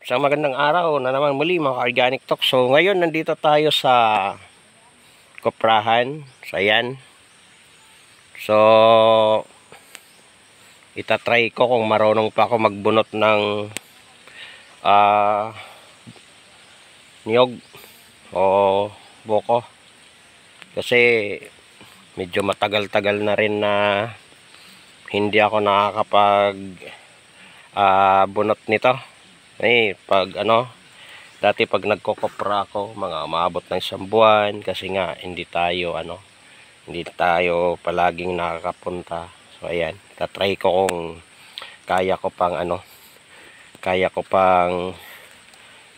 Isang magandang araw na naman muli mga Organic Talk. So ngayon nandito tayo sa koprahan. So ayan. So itatry ko kung marunong pa ako magbunot ng niyog o buko. Kasi medyo matagal-tagal na rin na hindi ako nakakapag bunot nito. Dati pag nagkokopra ako, mga umabot ng 1 buwan kasi nga hindi tayo palaging nakakapunta. So ayan, tatry ko kung kaya ko pang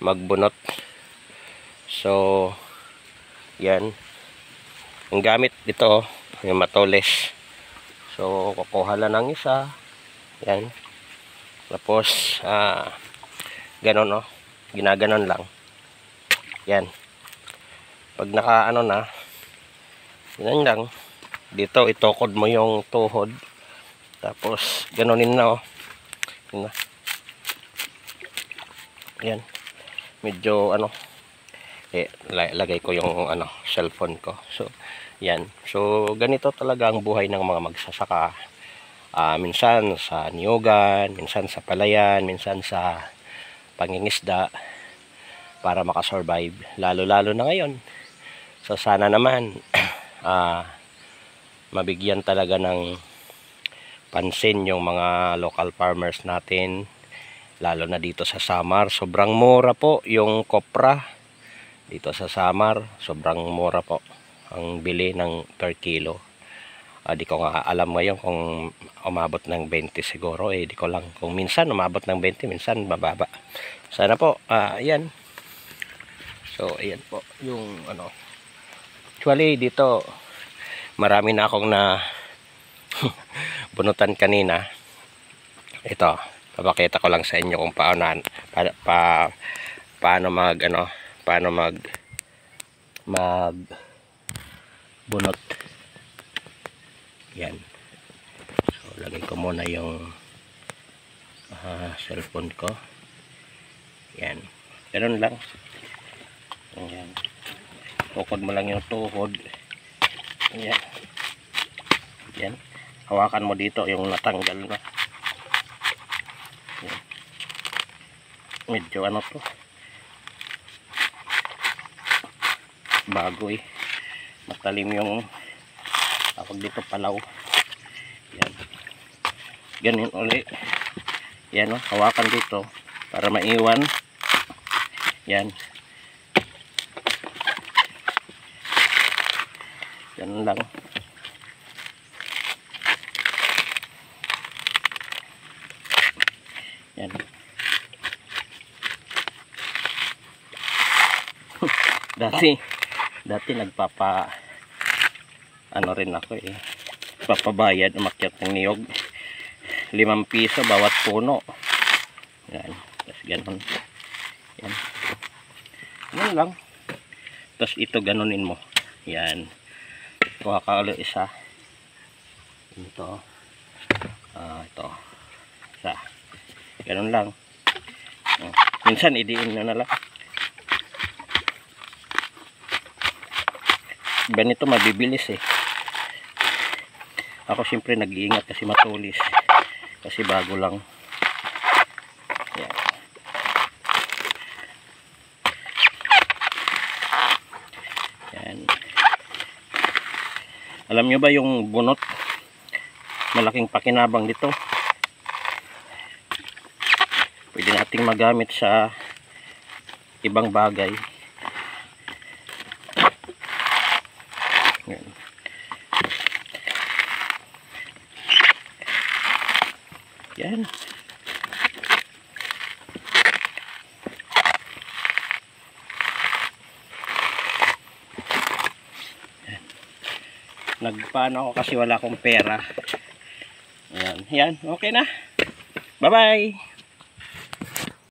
magbunot. So yan. Ang gamit dito, yung matoles. So kukuha lang ng isa. Yan. Tapos ganon, ginaganon lang. Yan. Pag naka na, yan lang. Dito itukod mo yung tuhod. Tapos ganonin na Yan na. Yan. Medyo lagay ko yung cellphone ko. So yan. So ganito talaga ang buhay ng mga magsasaka. Minsan sa niyugan, minsan sa palayan, minsan sa pangingisda para makasurvive, lalo na ngayon. So sana naman mabigyan talaga ng pansin yung mga local farmers natin, lalo na dito sa Samar. Sobrang mura po yung kopra dito sa Samar, sobrang mura po ang bili ng per kilo. Di ko nga alam ngayon kung umabot ng 20 siguro. Di ko lang kung minsan umabot ng 20, minsan mababa. Sana po, ayan. So, ayan po yung Actually, dito marami na akong bunutan kanina. Ito, papakita ko lang sa inyo kung paano bunot. Yan. So lagay ko muna yung cellphone ko. Yan. Ganun lang. Yan. Tukod mo lang yung tuhod. Yan. Yan. Hawakan mo dito yung natanggal na. Yan. Medyo to. Bago matalim yung tawag dito, palaw. Yan. Ganun ulit. Yan hawakan dito para maiwan. Yan. Ganun lang. Yan. Dati rin ako papabayad, umakyat ng niyog 5 piso bawat puno. Yan. Tapos ganon. Yan. Yan lang. Tapos ito ganunin mo. Yan. Kuha ka ulit isa. Ito. Ito. Isa. Ganon lang. Minsan idiin na lang. Ganito mabibilis Ako siyempre nag-iingat kasi matulis. Kasi bago lang. Yan. Yan. Alam nyo ba yung bunot? Malaking pakinabang dito. Pwede nating magamit sa ibang bagay. Yan. Yan. Nagpaano ako kasi wala akong pera. Yan. Yan. Okay na. Bye-bye.